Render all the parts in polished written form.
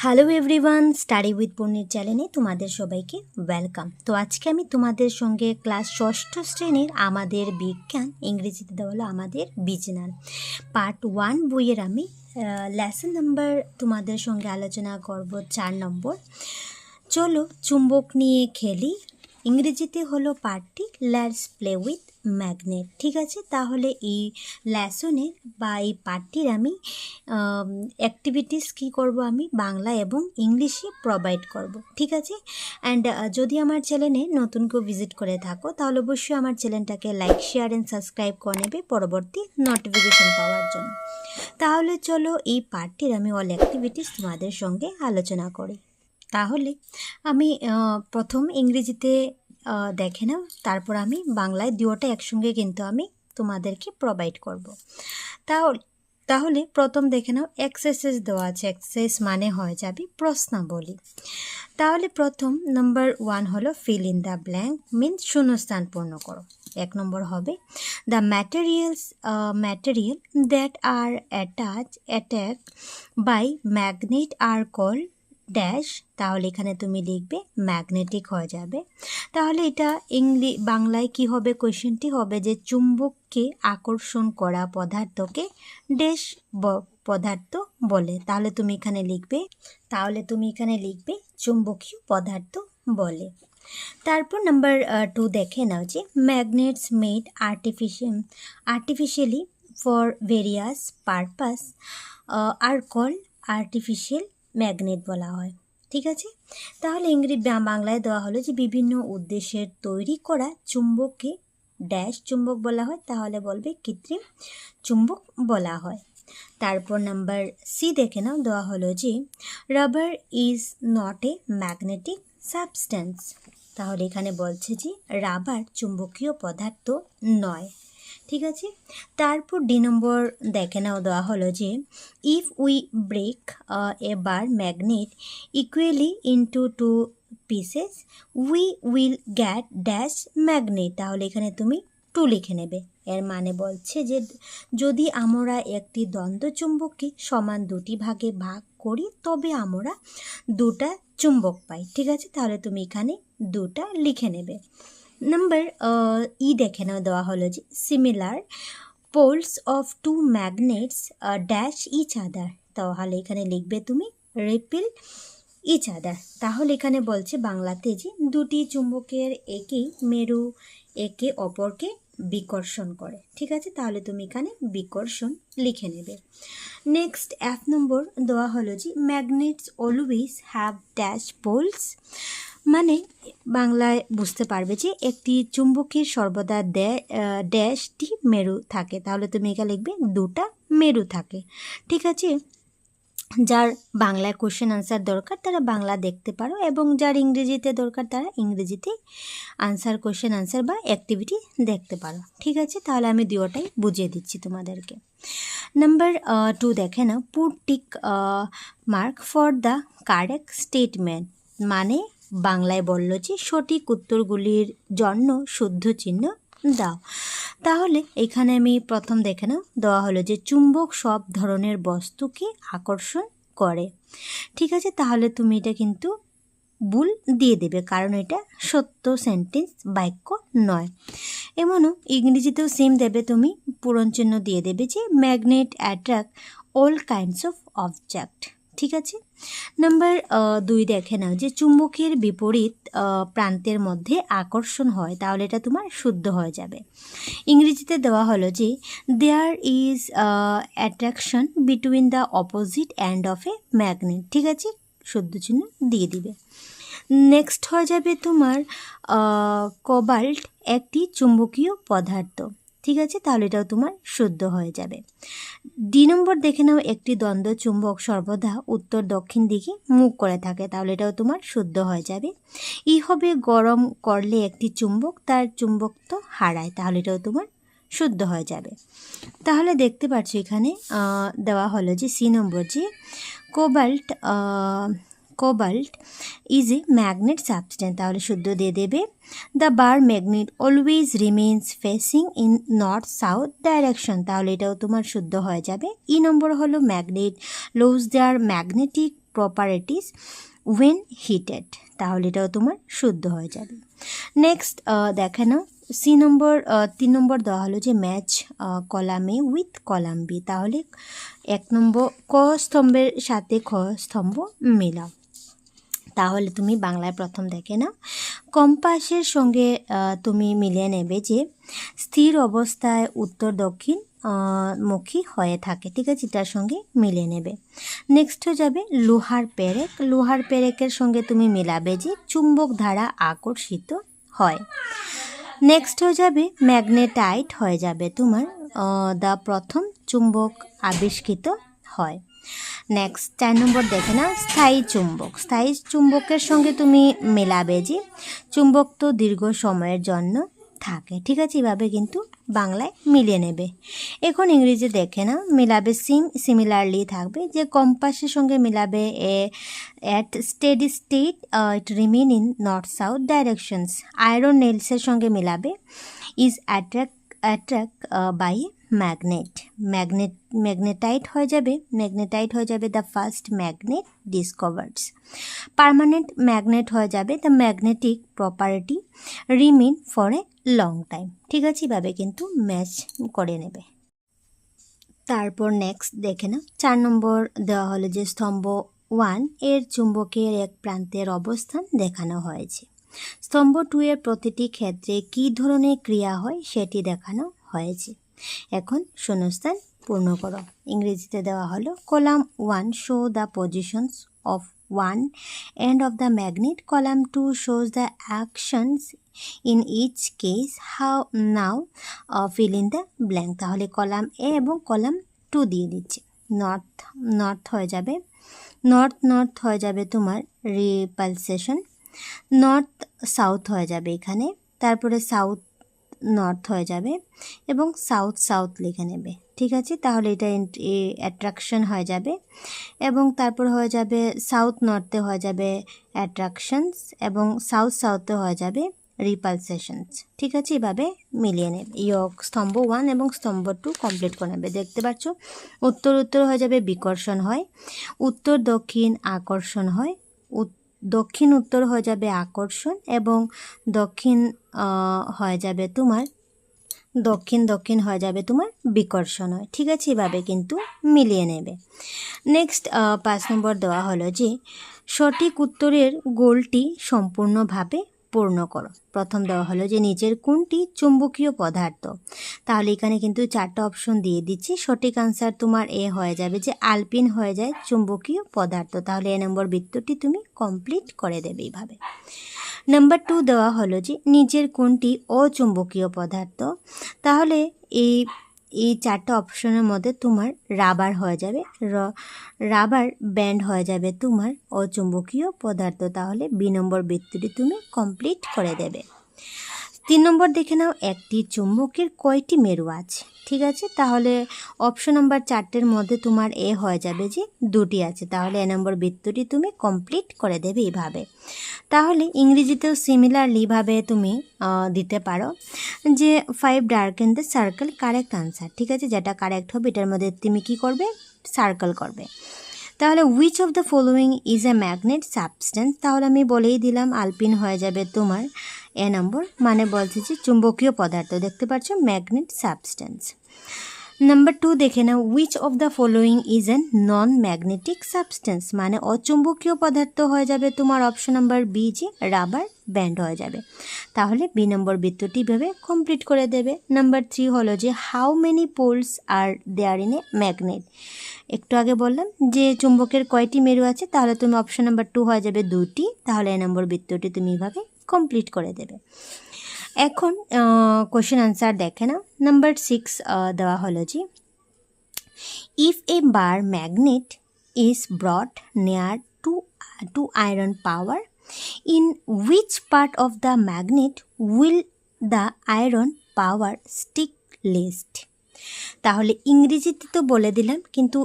Hello everyone, study with পূর্ণির চ্যানেলে তোমাদের সবাইকে ওয়েলকাম। তো আজকে আমি তোমাদের সঙ্গে ক্লাস ষষ্ঠ শ্রেণীর আমাদের বিজ্ঞান, ইংরেজিতে দেওয়া হলো আমাদের বিজ্ঞান পার্ট 1 বইয়ের আমি লেসন নাম্বার তোমাদের সঙ্গে আলোচনা করব 4 নম্বর। চলো চুম্বক নিয়ে খেলি। ইংরেজিতে হলো পার্টটি লেটস প্লে উইথ ম্যাগনেট। ঠিক আছে, তাহলে এই লেসনের বা এই পার্টটির আমি অ্যাক্টিভিটিস কী করব, আমি বাংলা এবং ইংলিশে প্রোভাইড করব। ঠিক আছে, অ্যান্ড যদি আমার চ্যানেলে নতুন কেউ ভিজিট করে থাকো তাহলে অবশ্যই আমার চ্যানেলটাকে লাইক, শেয়ার অ্যান্ড সাবস্ক্রাইব করে নেবে পরবর্তী নোটিফিকেশন পাওয়ার জন্য। তাহলে চলো এই পার্টটির আমি অল অ্যাক্টিভিটিস তোমাদের সঙ্গে আলোচনা করি। তাহলে আমি প্রথম ইংরেজিতে দেখে নাও, তারপর আমি বাংলায় দুটোটা একসঙ্গে কিন্তু আমি তোমাদেরকে প্রোভাইড করব। তাহলে প্রথম দেখে নাও, এক্সারসাইজ দেওয়া আছে। এক্সারসাইজ মানে হয়ে যাবে প্রশ্নাবলী। তাহলে প্রথম নাম্বার 1 হলো fill in the blank, means শূন্যস্থান পূর্ণ করো। 1 নম্বর হবে the material that are attack by magnet are call dash. তাহলে এখানে তুমি লিখবে ম্যাগনেটিক হয়ে যাবে। তাহলে এটা বাংলায় কি হবে, কোয়েশ্চেনটি হবে যে চুম্বককে আকর্ষণ করা পদার্থকে ড্যাশ পদার্থ বলে। তাহলে তুমি এখানে লিখবে চুম্বকীয় পদার্থ বলে। তারপর নাম্বার 2 দেখে নাও যে magnets made artificially for various purpose are call artificial magnet বলা হয়। ঠিক আছে, তাহলে বাংলায় দেওয়া হলো যে বিভিন্ন উদ্দেশ্যের তৈরি করা চুম্বককে ড্যাশ চুম্বক বলা হয়। তাহলে বলবে কৃত্রিম চুম্বক বলা হয়। তারপর নাম্বার সি দেখে নাও, দেওয়া হলো যে rubber is not a magnetic substance. তাহলে এখানে বলছে যে রাবার চুম্বকীয় পদার্থ নয়। ঠিক আছে, তারপর ডি নম্বর দেখে নাও, দেওয়া হলো যে if we break a bar magnet equally into 2 pieces we will get dash magnet. তাহলে এখানে তুমি 2 লিখে নেবে। এর মানে বলছে যে যদি আমরা একটি দ্বন্দ্ব চুম্বককে সমান 2টি ভাগে ভাগ করি তবে আমরা 2টা চুম্বক পাই। ঠিক আছে, তাহলে তুমি এখানে 2টা লিখে নেবে। নাম্বার ই দেখে নাও, দেওয়া হলো যে similar poles of 2 magnets dash each other. তাহলে এখানে লিখবে তুমি রিপেল ইচ আদার। তাহলে এখানে বলছে বাংলাতে যে দুটি চুম্বকের একই মেরু একে অপরকে বিকর্ষণ করে। ঠিক আছে, তাহলে তুমি এখানে বিকর্ষণ লিখে নেবে। নেক্সট 1 নম্বর দেওয়া হলো যে magnets always have dash poles. মানে বাংলায় বুঝতে পারবে যে একটি চুম্বকের সর্বদা ড্যাশটি মেরু থাকে। তাহলে তুমি এখানে লিখবে 2টা মেরু থাকে। ঠিক আছে, যার বাংলায় কোশ্চেন আনসার দরকার তারা বাংলা দেখতে পারো, এবং যার ইংরেজিতে দরকার তারা ইংরেজিতে কোশ্চেন আনসার বা অ্যাক্টিভিটি দেখতে পারো। ঠিক আছে, তাহলে আমি দুটোটাই বুঝিয়ে দিচ্ছি তোমাদেরকে। নাম্বার 2 দেখে নাও, put tick mark for the correct statement. মানে বাংলায় বললো যে সঠিক উত্তরগুলির জন্য শুদ্ধ চিহ্ন দাও। তাহলে এখানে আমি প্রথম দেখে নাও, দেওয়া হলো যে চুম্বক সব ধরনের বস্তুকে আকর্ষণ করে। ঠিক আছে, তাহলে তুমি এটা কিন্তু ভুল দিয়ে দেবে, কারণ এটা সত্য সেন্টেন্স বাক্য নয়। এমনও ইংরেজিতেও সেম দেবে, তুমি পূরণচিহ্ন দিয়ে দেবে যে magnet attract all kinds of object. ঠিক আছে, নাম্বার 2 দেখে নাও যে চুম্বকের বিপরীত প্রান্তের মধ্যে আকর্ষণ হয়। তাহলে এটা তোমার শুদ্ধ হয়ে যাবে। ইংরেজিতে দেওয়া হলো যে there is attraction between the opposite end of a magnet. ঠিক আছে, শুদ্ধ চিহ্ন দিয়ে দিবে। নেক্সট হয়ে যাবে তোমার কোবাল্ট একটি চুম্বকীয় পদার্থ। ঠিক আছে, তাহলে এটাও তোমার শুদ্ধ হয়ে যাবে। 2 নম্বর দেখে নাও, একটি দ্বন্দ্ব চুম্বক সর্বদা উত্তর দক্ষিণ দিকে মুখ করে থাকে। তাহলে এটাও তোমার শুদ্ধ হয়ে যাবে। ই হবে গরম করলে একটি চুম্বক তার চুম্বকত্ব হারায়। তাহলে এটাও তোমার শুদ্ধ হয়ে যাবে। তাহলে দেখতে পাচ্ছ এখানে দেওয়া হলো যে সি নম্বর যে cobalt is a magnet substance. তাহলে শুদ্ধ দিয়ে দেবে। The bar magnet always remains facing in north south direction. তাহলে এটাও তোমার শুদ্ধ হয়ে যাবে। ই নম্বর হলো magnet lose their magnetic properties when heated, তাহলে এটাও তোমার শুদ্ধ হয়ে যাবে। নেক্সট দেখে নাও সি নম্বর 3 নম্বর দেওয়া হলো যে match column A with column B, তাহলে 1 নম্বর ক স্তম্ভের সাথে খ স্তম্ভ মেলাও। তাহলে তুমি বাংলায় প্রথম দেখে নাও, কম্পাসের সঙ্গে তুমি মিলিয়ে নেবে যে স্থির অবস্থায় উত্তর দক্ষিণ মুখী হয়ে থাকে, ঠিক আছে, এটার সঙ্গে মিলিয়ে নেবে। নেক্সট হয়ে যাবে লোহার পেরেক, লোহার পেরেকের সঙ্গে তুমি মেলাবে যে চুম্বক দ্বারা আকর্ষিত হয়। নেক্সট হয়ে যাবে ম্যাগনেটাইট, হয়ে যাবে তোমার দা প্রথম চুম্বক আবিষ্কৃত হয়। নেক্সট 4 নম্বর দেখে না স্থায়ী চুম্বক, স্থায়ী চুম্বকের সঙ্গে তুমি মেলাবে যে চুম্বক তো দীর্ঘ সময়ের জন্য থাকে, ঠিক আছে, এভাবে কিন্তু বাংলায় মিলিয়ে নেবে। এখন ইংরেজি দেখে না মেলাবে সিমিলারলি থাকবে যে কম্পাসের সঙ্গে মেলাবে at steady state it remain in north south directions. Iron নেলসের সঙ্গে মেলাবে ইজ অ্যাট্রাক্ট বাই ম্যাগনেটাইট হয়ে যাবে the first magnet discovereds. Permanent magnet হয়ে যাবে the magnetic property remain for a long time, ঠিক আছে, এভাবে কিন্তু ম্যাচ করে নেবে। তারপর নেক্সট দেখে না 4 নম্বর দেওয়া হলো যে স্তম্ভ 1 এর চুম্বকের এক প্রান্তের অবস্থান দেখানো হয়েছে। স্তম্ভ 2 এর প্রতিটি ক্ষেত্রে কী ধরনের ক্রিয়া হয় সেটি দেখানো হয়েছে। এখন শূন্যস্থান পূর্ণ করো। ইংরেজিতে দেওয়া হলো column 1 show the positions of one end of the magnet, column 2 shows the actions in each case, how now fill in the blank. তাহলে কলাম এ এবং কলাম 2 দিয়ে দিচ্ছে। নর্থ হয়ে যাবে তোমার রিপালসেশন, নর্থ সাউথ হয়ে যাবে এখানে, তারপরে সাউথ নর্থ হয়ে যাবে এবং সাউথ লিখে নেবে, ঠিক আছে, তাহলে এটা অ্যাট্রাকশন হয়ে যাবে এবং তারপর হয়ে যাবে সাউথ নর্থে হয়ে যাবে অ্যাট্রাকশনস এবং সাউথে হয়ে যাবে রিপালসেশনস, ঠিক আছে, এভাবে মিলিয়ে নেবে। স্তম্ভ 1 এবং স্তম্ভ 2 কমপ্লিট করে নেবে। দেখতে পাচ্ছ উত্তর হয়ে যাবে বিকর্ষণ হয়, উত্তর দক্ষিণ আকর্ষণ হয়, দক্ষিণ উত্তর হয়ে যাবে আকর্ষণ এবং দক্ষিণ হয়ে যাবে তোমার দক্ষিণ হয়ে যাবে তোমার বিকর্ষণ হয়, ঠিক আছে, এভাবে কিন্তু মিলিয়ে নেবে। নেক্সট 5 নম্বর দেওয়া হলো যে সঠিক উত্তরের গোলটি সম্পূর্ণভাবে পূর্ণ করো। প্রথম দেওয়া হলো যে নিচের কোনটি চুম্বকীয় পদার্থ, তাহলে এখানে কিন্তু 4টা অপশন দিয়ে দিচ্ছি। সঠিক আনসার তোমার এ হয়ে যাবে যে আলপিন হয়ে যায় চুম্বকীয় পদার্থ, তাহলে এ নম্বর বৃত্তটি তুমি কমপ্লিট করে দেবে এইভাবে। নাম্বার 2 দেওয়া হলো যে নিচের কোনটি অচুম্বকীয় পদার্থ, তাহলে এই 4টা অপশনের মধ্যে তোমার রাবার হয়ে যাবে, রাবার ব্যান্ড হয়ে যাবে তোমার অচুম্বকীয় পদার্থ, তাহলে বি নম্বর বৃত্তটি তুমি কমপ্লিট করে দেবে। 3 নম্বর দেখে নাও একটি চুম্বকের কয়টি মেরু আছে, ঠিক আছে, তাহলে অপশন নাম্বার 4টের মধ্যে তোমার এ হয়ে যাবে যে 2টি আছে, তাহলে এ নম্বর বৃত্তটি তুমি কমপ্লিট করে দেবে এইভাবে। তাহলে ইংরেজিতেও সিমিলারলিভাবে তুমি দিতে পারো যে 5 darken the circle correct answer, ঠিক আছে, যেটা কারেক্ট হবে এটার মধ্যে তুমি কি করবে, সার্কেল করবে। তাহলে which of the following is a magnet substance, তাহলে আমি বলেই দিলাম আলপিন হয়ে যাবে তোমার এ নম্বর, মানে বলছে যে চুম্বকীয় পদার্থ, দেখতে পাচ্ছ ম্যাগনেট সাবস্টেন্স। নাম্বার 2 দেখে নাও which of the following is a non magnetic substance, মানে অচুম্বকীয় পদার্থ হয়ে যাবে তোমার অপশন নাম্বার বি যে রাবার ব্যান্ড হয়ে যাবে, তাহলে বি নম্বর বৃত্তটি ভেবে কমপ্লিট করে দেবে। নাম্বার 3 হলো যে how many poles are there in a magnet, একটু আগে বললাম যে চুম্বকের কয়টি মেরু আছে, তাহলে তুমি অপশন নাম্বার 2 হয়ে যাবে 2টি, তাহলে এ নম্বর বৃত্তটি তুমি এভাবে কমপ্লিট করে দেবে। এখন কোশ্চেন আনসার দেখে নাও। নাম্বার 6 দেওয়া হলো যে if A bar magnet is ব্রট near to iron power, in which part of the magnet will the iron power stick least, তাহলে ইংরেজিতে তো বলে দিলাম, কিন্তু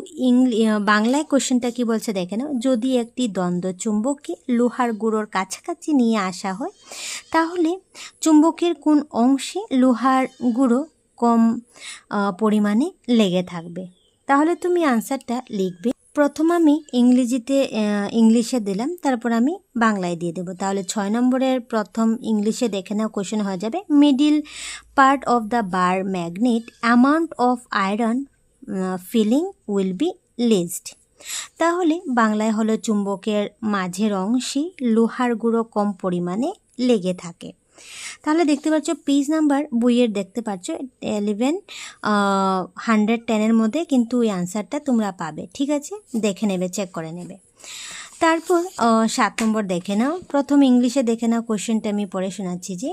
বাংলায় কোশ্চেনটা কি বলছে দেখে নাও, যদি একটি দ্বন্দ্ব চুম্বককে লোহার গুঁড়োর কাছাকাছি নিয়ে আসা হয় তাহলে চুম্বকের কোন অংশে লোহার গুঁড়ো কম পরিমাণে লেগে থাকবে, তাহলে তুমি আনসারটা লিখবে প্রথম আমি ইংলিশে দিলাম, তারপর আমি বাংলায় দিয়ে দেবো। তাহলে 6 নম্বরের প্রথম ইংলিশে দেখে নাও, কোশ্চেন হয়ে যাবে middle part of the bar magnet amount of iron filling will be least. তাহলে বাংলায় হলো চুম্বকের মাঝের অংশে লোহার গুঁড়ো কম পরিমাণে লেগে থাকে। তাহলে দেখতে পাচ্ছ পেজ নাম্বার বইয়ের দেখতে পাচ্ছ 110 মধ্যে কিন্তু ওই আনসারটা তোমরা পাবে। ঠিক আছে, দেখে নেবে, চেক করে নেবে। তারপর 7 নম্বর দেখে নাও। প্রথম ইংলিশে দেখে নাও, কোশ্চেনটা আমি পড়ে শোনাচ্ছি যে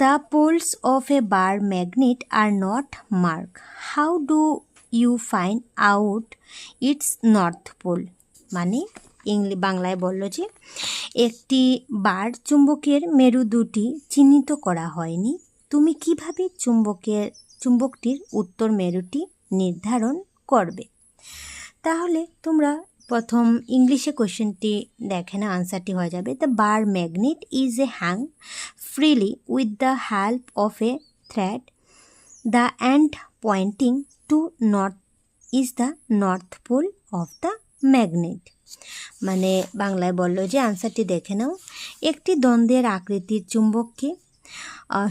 the poles of a bar magnet are not mark, how do you find out its north pole. মানে বাংলায় বললো যে একটি বার চুম্বকের মেরু দুটি চিহ্নিত করা হয়নি, তুমি কিভাবে চুম্বকটির উত্তর মেরুটি নির্ধারণ করবে। তাহলে তোমরা প্রথম ইংলিশে কোশ্চেনটি দেখে না, আনসারটি হয়ে যাবে the bar magnet is a hang freely with the help of a thread, the end pointing to north is the north pole of the magnet. মানে বাংলায় বলল যে আনসারটি দেখে নাও, একটি দ্বন্দ্বের আকৃতির চুম্বককে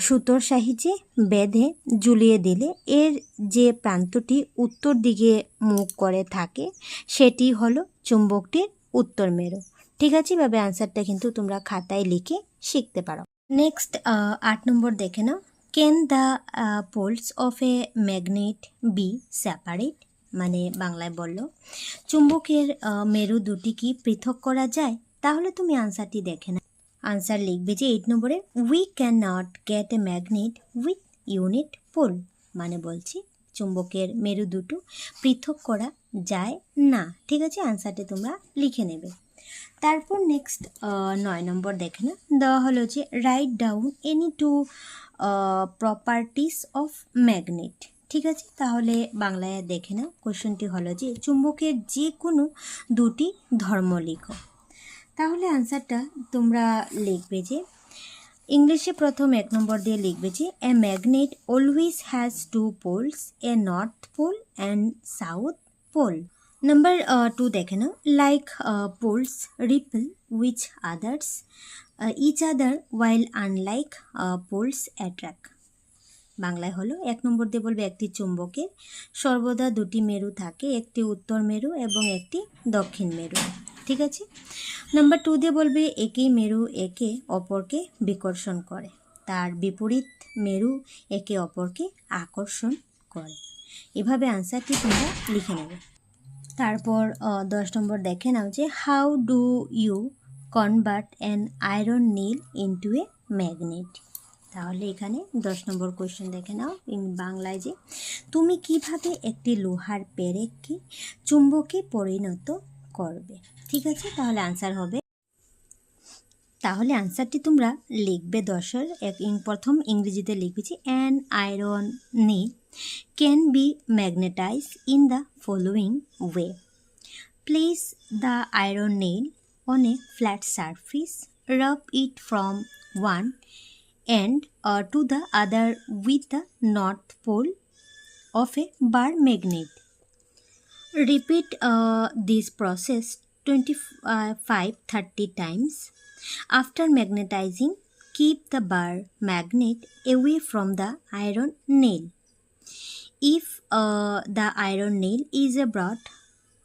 সুতোর সাহায্যে বেঁধে ঝুলিয়ে দিলে এর যে প্রান্তটি উত্তর দিকে মুখ করে থাকে সেটি হলো চুম্বকটির উত্তর মেরু। ঠিক আছে, এভাবে আনসারটা কিন্তু তোমরা খাতায় লিখে শিখতে পারো। নেক্সট 8 নম্বর দেখে নাও, can the poles of a magnet be separate. মানে বাংলায় বলল চুম্বকের মেরু দুটি কি পৃথক করা যায়। তাহলে তুমি আনসারটি দেখে না, আনসার লিখবে যে 8 নম্বরে we can not get a magnet with unit pole. মানে বলছি চুম্বকের মেরু দুটো পৃথক করা যায় না। ঠিক আছে, আনসারটি তোমরা লিখে নেবে। তারপর নেক্সট 9 নম্বর দেখে না, দেওয়া হলো যে write down any two properties of magnet. ঠিক আছে, তাহলে বাংলায় দেখে নাও, কোশ্চেনটি হলো যে চুম্বকের যে কোনো দুটি ধর্ম লিখো। তাহলে আনসারটা তোমরা লিখবে যে ইংলিশে প্রথম 1 নম্বর দিয়ে লিখবে যে a magnet always has two poles, a north pole and south pole. Number 2 দেখে নাও, like poles repel which others each other while unlike poles attract. বাংলায় হলো 1 নম্বর দিয়ে বলবে একটি চুম্বকের সর্বদা দুটি মেরু থাকে, একটি উত্তর মেরু এবং একটি দক্ষিণ মেরু। ঠিক আছে, নাম্বার 2 দিয়ে বলবে একই মেরু একে অপরকে বিকর্ষণ করে, তার বিপরীত মেরু একে অপরকে আকর্ষণ করে। এভাবে আনসারটি তোমরা লিখে নেবে। তারপর 10 নম্বর দেখে নাও যে how do you convert an iron needle into a magnet. তাহলে এখানে 10 নম্বর কোশ্চেন দেখে নাও বাংলায় যে তুমি কিভাবে একটি লোহার পেরেককে চুম্বকে পরিণত করবে। ঠিক আছে, তাহলে আনসার হবে, তাহলে আনসারটি তোমরা লিখবে 10-এর প্রথম ইংরেজিতে লিখবে যে an iron nail can be magnetize in the following way, place the iron nail on a flat surface, rub it from one end to the other with the north pole of a bar magnet. Repeat this process 25-30 times. After magnetizing, keep the bar magnet away from the iron nail. If the iron nail is brought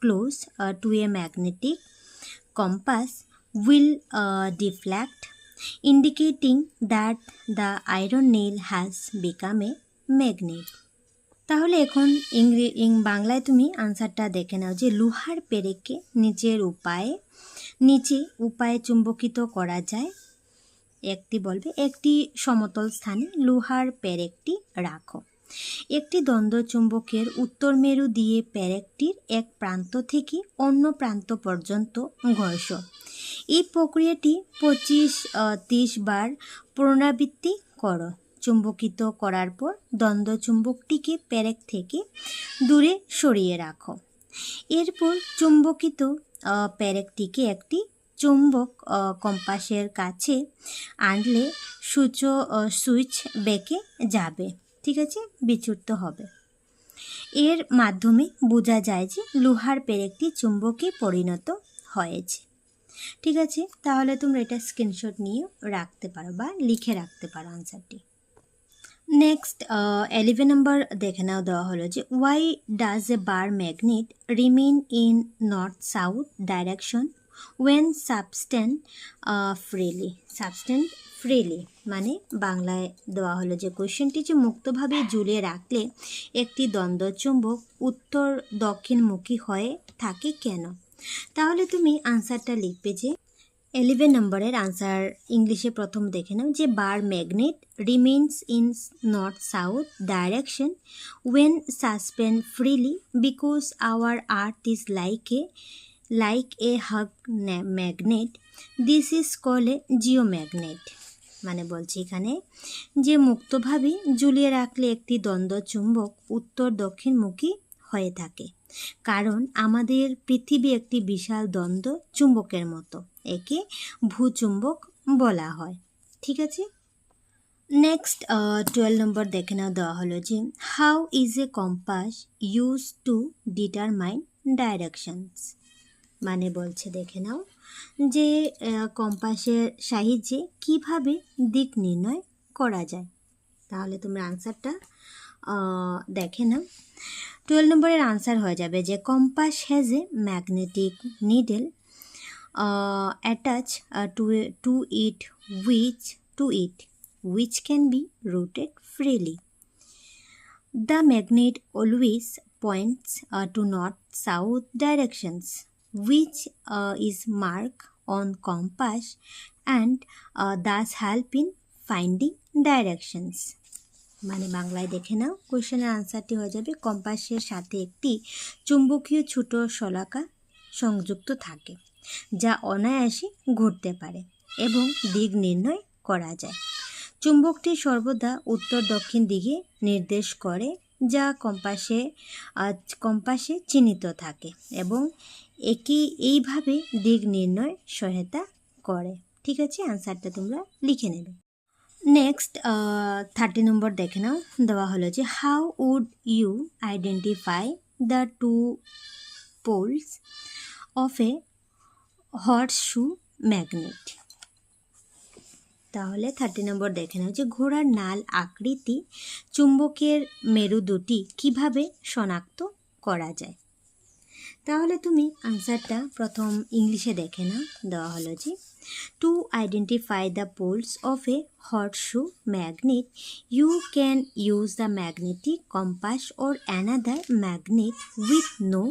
close to a magnetic compass, will deflect, indicating that the iron nail has become a magnet. তাহলে এখন বাংলায় তুমি আনসারটা দেখে নাও যে লোহার পেরেককে নিচে উপায়ে চুম্বকিত করা যায়। একটি বলবে একটি সমতল স্থানে লোহার পেরেকটি রাখো, একটি দ্বন্দ্ব চুম্বকের উত্তর মেরু দিয়ে পেরেকটির এক প্রান্ত থেকে অন্য প্রান্ত পর্যন্ত ঘষো। এই প্রক্রিয়াটি 25-30 বার পুনরাবৃত্তি করো। চুম্বকিত করার পর দ্বন্দ্ব চুম্বকটিকে পেরেক থেকে দূরে সরিয়ে রাখো। এরপর চুম্বকিত পেরেকটিকে একটি চুম্বক কম্পাসের কাছে আনলে সুইচ বেঁকে যাবে। ঠিক আছে, বিচ্যুত হবে। এর মাধ্যমে বোঝা যায় যে লোহার পেরেকটি চুম্বকে পরিণত হয়েছে। ঠিক আছে, তাহলে তোমরা এটা স্ক্রিনশট নিয়ে রাখতে পারো বা লিখে রাখতে পারো আনসারটি। নেক্সট 11 নম্বর দেখে নাও, দেওয়া হলো যে why does a bar magnet remain in north south direction when suspended freely মানে বাংলায় দেওয়া হলো যে কোয়েশ্চেনটি যে মুক্তভাবে ঝুলিয়ে রাখলে একটি দ্বন্দ্বচুম্বক উত্তর দক্ষিণমুখী হয়ে থাকে কেন। তাহলে তুমি আনসারটা লিখবে যে 11 নম্বরের আনসার ইংলিশে প্রথম দেখে নাও যে bar magnet remains in north south direction when suspend freely because our earth is like a hug magnet. This is called a geomagnet. মানে বলছি এখানে যে মুক্তভাবে ঝুলিয়ে রাখলে একটি দ্বন্দ্ব চুম্বক উত্তর দক্ষিণমুখী হয়ে থাকে কারণ আমাদের পৃথিবী একটি বিশাল দ্বন্দ্ব চুম্বকের মতো, একে ভূচুম্বক বলা হয়। ঠিক আছে, নেক্সট 12 নম্বর দেখে নাও, দেওয়া হলো যে how is a compass use to determine directions. মানে বলছে দেখে নাও যে কম্পাসের সাহায্যে কিভাবে দিক নির্ণয় করা যায়। তাহলে তোমরা আনসারটা দেখে নাও। 12 নম্বরের আনসার হয়ে যাবে যে compass has a magnetic needle attach to it which can be rotated freely. The magnet always points to north-south directions, which is marked on compass and thus help in finding directions. মানে বাংলায় দেখে নাও, কোয়েশ্চেনের আনসারটি হয়ে যাবে কম্পাসের সাথে একটি চুম্বকীয় ছোট শলাকা সংযুক্ত থাকে যা অনায়াসে ঘুরতে পারে এবং দিক নির্ণয় করা যায়। চুম্বকটি সর্বদা উত্তর দক্ষিণ দিকে নির্দেশ করে যা কম্পাসে চিহ্নিত থাকে এবং এইভাবে দিক নির্ণয় সহায়তা করে। ঠিক আছে, আনসারটা তোমরা লিখে নেবে। নেক্সট 30 নম্বর দেখে নাও, দেওয়া হলো যে how would you identify the two poles of a horseshoe magnet. তাহলে 30 নম্বর দেখে নাও যে ঘোড়ার নাল আকৃতি চুম্বকের মেরু দুটি কিভাবে শনাক্ত করা যায়। তাহলে তুমি আনসারটা প্রথম ইংলিশে দেখে নাও, দেওয়া হলো যে to identify the poles of a horseshoe magnet you can use the magnetic compass or another magnet with no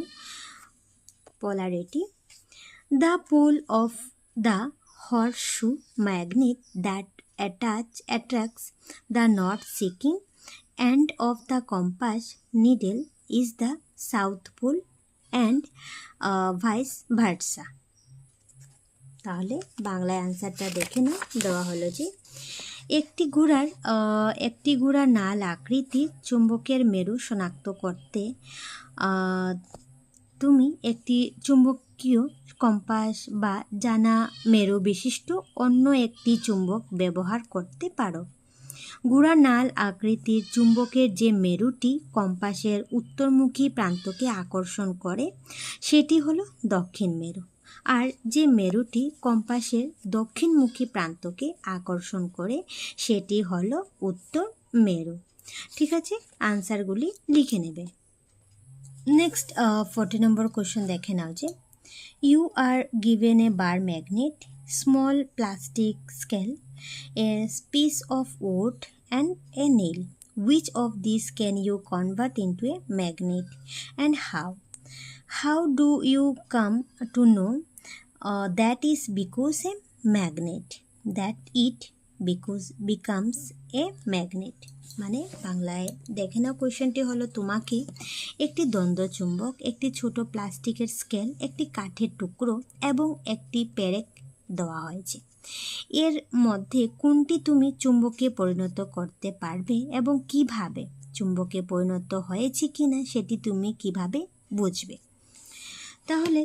polarity. The pole of the horseshoe magnet that attracts the north-seeking end of the compass needle is the south pole and vice versa. তাহলে বাংলায় আনসারটা দেখে নাও, দেওয়া হলো যে একটি ঘোড়ার নাল আকৃতির চুম্বকের মেরু শনাক্ত করতে তুমি একটি চুম্বকীয় কম্পাস বা জানা মেরু বিশিষ্ট অন্য একটি চুম্বক ব্যবহার করতে পারো। ঘোড়ার নাল আকৃতির চুম্বকের যে মেরুটি কম্পাসের উত্তরমুখী প্রান্তকে আকর্ষণ করে সেটি হলো দক্ষিণ মেরু, আর যে মেরুটি কম্পাসের দক্ষিণমুখী প্রান্তকে আকর্ষণ করে সেটি হলো উত্তর মেরু। ঠিক আছে, আনসারগুলি লিখে নেবে। নেক্সট 40 নম্বর কোশ্চেন দেখে নাও যে you are given a bar magnet small plastic scale a piece of wood and a nail. Which of these can you convert into a magnet and how? How do you come to know that is because a magnet that it becomes a magnet? মানে বাংলায় দেখে নাও, কোয়েশ্চেনটি হলো তোমাকে একটি দ্বন্দ্ব চুম্বক, একটি ছোট প্লাস্টিকের স্কেল, একটি কাঠের টুকরো এবং একটি পেরেক দেওয়া হয়েছে। এর মধ্যে কোনটি তুমি চুম্বকে পরিণত করতে পারবে এবং কিভাবে? চুম্বকে পরিণত হয়েছে কিনা সেটি তুমি কিভাবে বুঝবে? তাহলে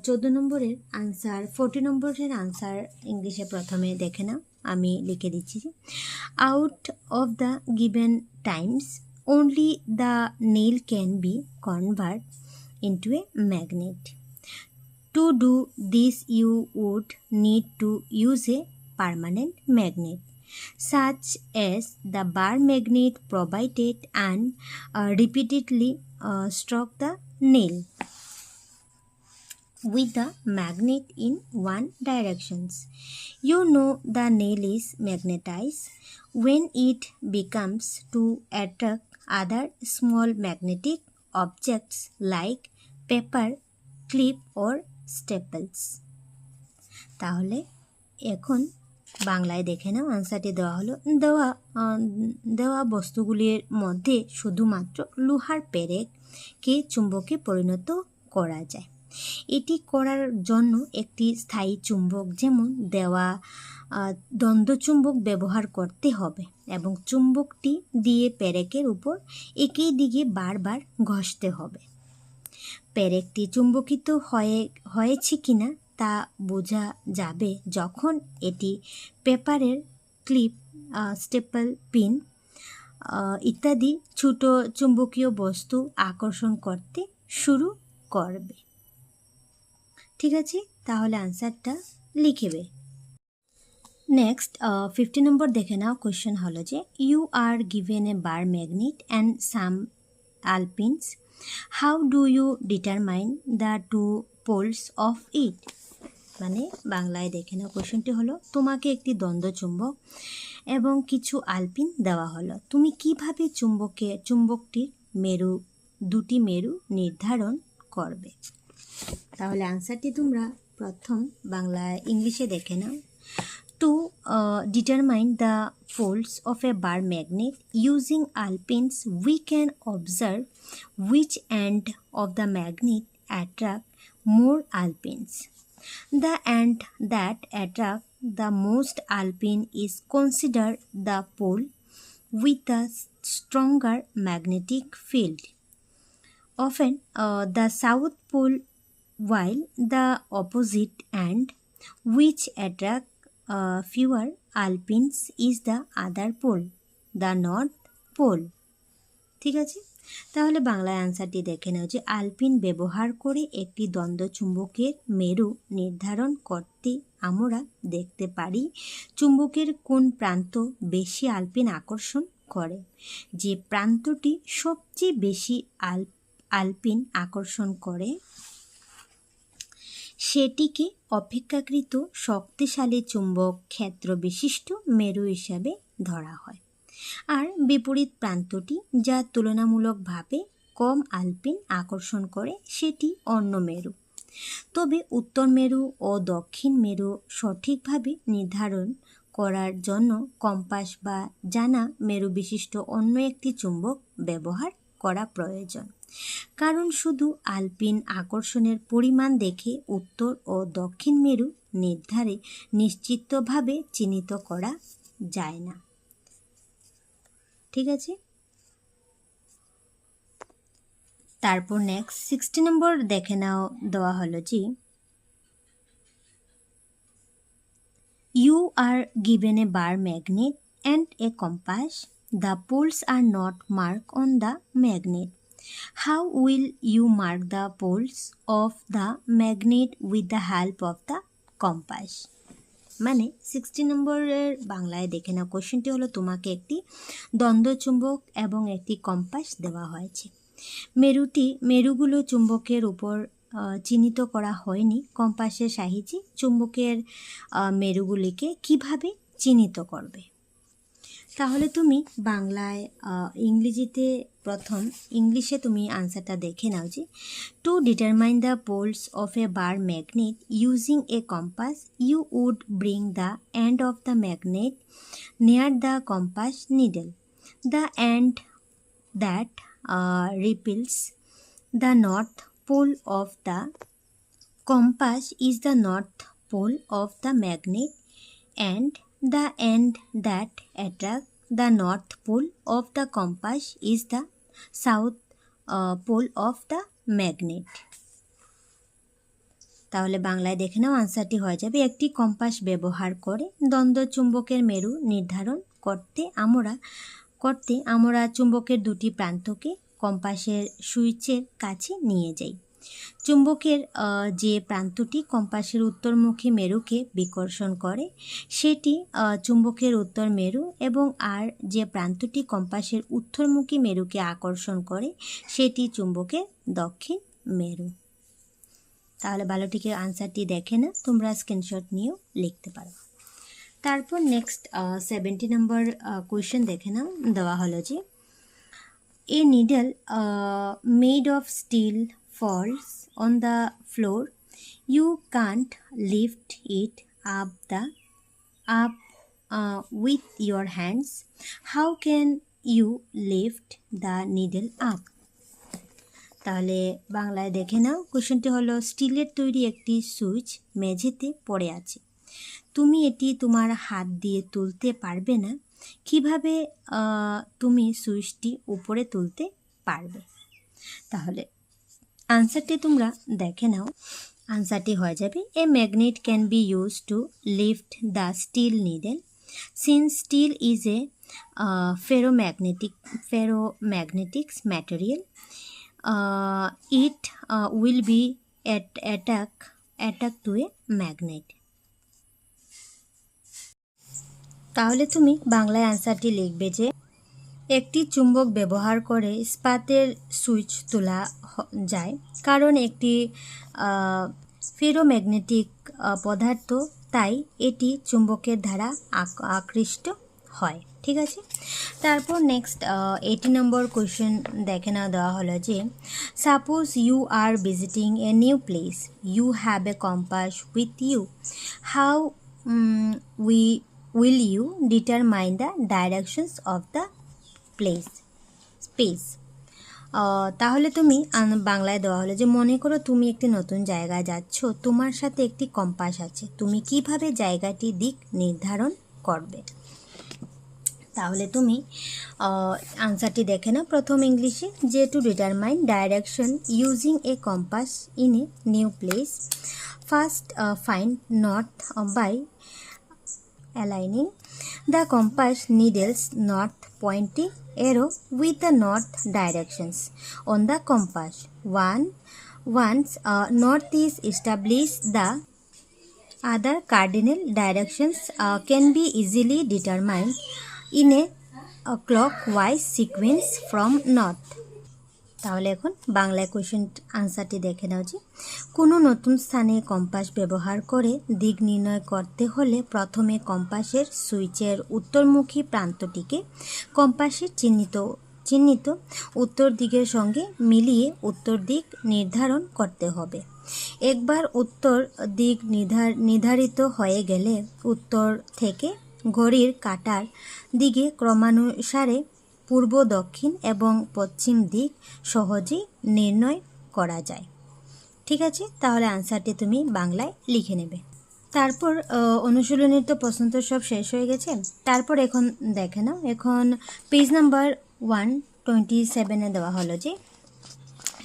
14 নম্বরের আনসার 40 নম্বরের আনসার ইংলিশে প্রথমে দেখে নাও, আমি লিখে দিচ্ছি যে out of the given Times only the nail can be converted into a magnet. To do this, you would need to use a permanent magnet, such as the bar magnet provided, and repeatedly struck the nail with the magnet in one direction. You know the nail is magnetized when it becomes to attract other small magnetic objects like paper, clip or staples. তাহলে এখন বাংলায় দেখে নাও আনসারটি দেওয়া হলো দেওয়া বস্তুগুলির মধ্যে শুধুমাত্র লোহার পেরেককে চুম্বকে পরিণত করা যায়। এটি করার জন্য একটি স্থায়ী চুম্বক যেমন দেওয়া দ্বন্দ্বচুম্বক ব্যবহার করতে হবে এবং চুম্বকটি দিয়ে পেরেকের উপর একই দিকে বারবার ঘষতে হবে। পেরেকটি চুম্বকিত হয়েছে কিনা তা বোঝা যাবে যখন এটি পেপারের ক্লিপ, স্টেপল, পিন ইত্যাদি ছোট চুম্বকীয় বস্তু আকর্ষণ করতে শুরু করবে। ঠিক আছে, তাহলে আনসারটা লিখবে। নেক্সট 50 নম্বর দেখে নাও। কোয়েশ্চেন হলো যে you are given a bar magnet and some alpins, how do you determine the two poles of it. মানে বাংলায় দেখে নাও, কোয়েশ্চেনটি হলো তোমাকে একটি দ্বন্দ্বচুম্বক এবং কিছু আলপিন দেওয়া হলো, তুমি কিভাবে চুম্বকটির দুটি মেরু নির্ধারণ করবে। তাহলে আনসারটি তোমরা প্রথম ইংলিশে দেখে নাও। To determine the poles of a bar magnet using alpins, we can observe which end of the magnet attract more alpins. The end that attract the most alpin is considered the pole with the stronger magnetic field. Often the south pole, while the opposite end, which attract fewer alpins, is the other pole, the north pole. ঠিক আছে, তাহলে বাংলায় আনসারটি দেখে নাও যে আলপিন ব্যবহার করে একটি দ্বন্দ্বচুম্বকের মেরু নির্ধারণ করতে আমরা দেখতে পারি চুম্বকের কোন প্রান্ত বেশি আলপিন আকর্ষণ করে। যে প্রান্তটি সবচেয়ে বেশি আলপিন আকর্ষণ করে সেটিকে অপেক্ষাকৃত শক্তিশালী চুম্বক ক্ষেত্র বিশিষ্ট মেরু হিসাবে ধরা হয়, আর বিপরীত প্রান্তটি যা তুলনামূলকভাবে কম আলপিন আকর্ষণ করে সেটি অন্য মেরু। তবে উত্তর মেরু ও দক্ষিণ মেরু সঠিকভাবে নির্ধারণ করার জন্য কম্পাস বা জানা মেরু বিশিষ্ট অন্য একটি চুম্বক ব্যবহার করা প্রয়োজন, কারণ শুধু আলপিন আকর্ষণের পরিমাণ দেখে উত্তর ও দক্ষিণ মেরু নিশ্চিতভাবে চিহ্নিত করা যায় না। ঠিক আছে, তারপর নেক্সট 60 নম্বর দেখে নাও। দেওয়া হলো যে you are given a bar magnet and a compass, the poles are not mark on the magnet, how will you mark the poles of the magnet with the help of the compass. মানে 60 নম্বরের বাংলায় দেখে নাও, কোশ্চেনটি হলো তোমাকে একটি দ্বন্দ্বচুম্বক এবং একটি কম্পাস দেওয়া হয়েছে। মেরুগুলো চুম্বকের উপর চিহ্নিত করা হয়নি, কম্পাসের সাহায্যে চুম্বকের মেরুগুলিকে কিভাবে চিহ্নিত করবে। তাহলে তুমি বাংলায় ইংলিশে তুমি আনসারটা দেখে নাও যে to determine the poles of a bar magnet using a compass, you would bring the end of the magnet near the compass needle, the end that repels the north pole of the compass is the north pole of the magnet, and the end that attracts the north pole of the compass is the south pole of the magnet. তাহলে বাংলায় দেখে নাও, আনসারটি হয়ে যাবে একটি compass ব্যবহার করে দ্বন্দ্বচুম্বকের মেরু নির্ধারণ করতে আমরা করতে আমরা চুম্বকের দুটি প্রান্তকে কম্পাসের সুইচের কাছে নিয়ে যাই। চুম্বকের যে প্রান্তটি কম্পাসের উত্তরমুখী মেরুকে বিকর্ষণ করে সেটি চুম্বকের উত্তর মেরু, এবং আর যে প্রান্তটি কম্পাসের উত্তরমুখী মেরুকে আকর্ষণ করে সেটি চুম্বকের দক্ষিণ মেরু। তাহলে ভালোটিকে আনসারটি দেখে না, তোমরা স্ক্রিনশট নিয়েও লিখতে পারো। তারপর নেক্সট 70 নম্বর কোয়েশ্চেন দেখে নাও। দেওয়া হলো যে a needle made of steel falls on the floor, you can't lift it up with your hands. How can you lift the needle up? তাহলে বাংলায় দেখে নাও। কোশ্চেনটি হলো স্টিলের তৈরি একটি সুইচ মেঝেতে পড়ে আছে, তুমি এটি তোমার হাত দিয়ে তুলতে পারবে না, কিভাবে তুমি সুইচটি উপরে তুলতে পারবে? তাহলে আনসারটি তোমরা দেখে নাও। আনসারটি হয়ে যাবে a magnet can be use to lift the steel needle since steel is a ferromagnetic material. It will be attack to a magnet. তাহলে তুমি বাংলায় আনসারটি লিখবে যে একটি চুম্বক ব্যবহার করে ইস্পাতের সুইচ তোলা যায়, কারণ একটি ফেরোম্যাগনেটিক পদার্থ, তাই এটি চুম্বকের দ্বারা আকৃষ্ট হয়। ঠিক আছে। তারপর নেক্সট 80 নম্বর কোয়েশ্চেন দেখে না। দেওয়া হলো যে suppose you are visiting a new place, you have a compass with you, how will you determine the directions of the space? তাহলে তুমি বাংলায় দেওয়া হলো যে মনে করো তুমি একটি নতুন জায়গায় যাচ্ছ, তোমার সাথে একটি কম্পাস আছে, তুমি কিভাবে জায়গাটি দিক নির্ধারণ করবে? তাহলে তুমি আনসারটি দেখে না। প্রথম ইংলিশে যে to determine direction using a compass in a new place, first find north by aligning the compass needle's north pointing arrow with the north directions on the compass. Once north is established, the other cardinal directions can be easily determined in a clockwise sequence from north. তাহলে এখন বাংলায় question আনসারটি দেখে নাও যে কোনো নতুন স্থানে compass ব্যবহার করে দিক নির্ণয় করতে হলে প্রথমে কম্পাসের সুইচের উত্তরমুখী প্রান্তটিকে কম্পাসের চিহ্নিত উত্তর দিকের সঙ্গে মিলিয়ে উত্তর দিক নির্ধারণ করতে হবে। একবার উত্তর দিক নির্ধারিত হয়ে গেলে উত্তর থেকে ঘড়ির কাঁটার দিকে ক্রমানুসারে পূর্ব, দক্ষিণ এবং পশ্চিম দিক সহজেই নির্ণয় করা যায়। ঠিক আছে। তাহলে আনসারটি তুমি বাংলায় লিখে নেবে। তারপর অনুশীলনীর তো প্রশ্ন তো সব শেষ হয়ে গেছে। তারপর এখন দেখে নাও, এখন পেজ নাম্বার 127 দেওয়া হলো যে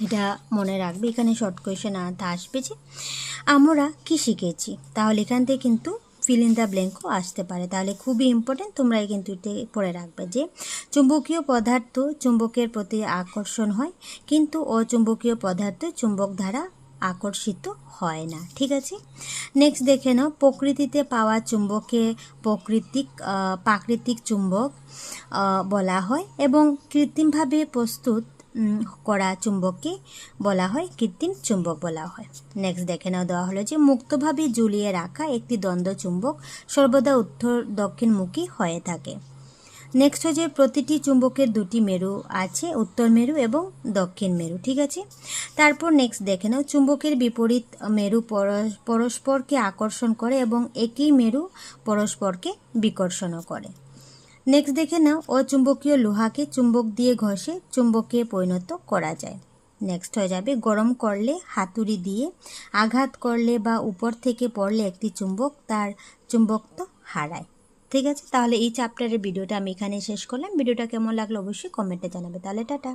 এটা মনে রাখবে, এখানে শর্ট কোয়েশ্চেন আসবে যে আমরা কি শিখেছি। তাহলে এখান থেকে কিন্তু ফিল ইন দ্য ব্ল্যাঙ্কও আসতে পারে। তাহলে খুবই ইম্পর্টেন্ট, তোমরা কিন্তু এটা পড়ে রাখবে যে চুম্বকীয় পদার্থ চুম্বকের প্রতি আকর্ষণ হয়, কিন্তু অচুম্বকীয় পদার্থ চুম্বক দ্বারা আকর্ষিত হয় না। ঠিক আছে। নেক্সট দেখে নাও, প্রকৃতিতে পাওয়া চুম্বকে প্রাকৃতিক চুম্বক বলা হয় এবং কৃত্রিমভাবে প্রস্তুত করা চুম্বককে বলা হয় কৃত্রিম চুম্বক বলা হয়। নেক্সট দেখে নাও, দেওয়া হলো যে মুক্তভাবে ঝুলিয়ে রাখা একটি দ্বন্দ্ব চুম্বক সর্বদা উত্তর দক্ষিণমুখী হয়ে থাকে। নেক্সট হচ্ছে প্রতিটি চুম্বকের দুটি মেরু আছে, উত্তর মেরু এবং দক্ষিণ মেরু। ঠিক আছে। তারপর নেক্সট দেখে নাও, চুম্বকের বিপরীত মেরু পরস্পরকে আকর্ষণ করে এবং একই মেরু পরস্পরকে বিকর্ষণও করে। নেক্সট দেখে নাও, অচুম্বকীয় লোহাকে চুম্বক দিয়ে ঘষে চুম্বকে পরিণত করা যায়। নেক্সট হয়ে যাবে গরম করলে, হাতুড়ি দিয়ে আঘাত করলে বা উপর থেকে পড়লে একটি চুম্বক তার চুম্বকত্ব হারায়। ঠিক আছে। তাহলে এই চ্যাপ্টারের ভিডিওটা আমি এখানে শেষ করলাম। ভিডিওটা কেমন লাগলো অবশ্যই কমেন্টে জানাবে। তাহলে টাটা।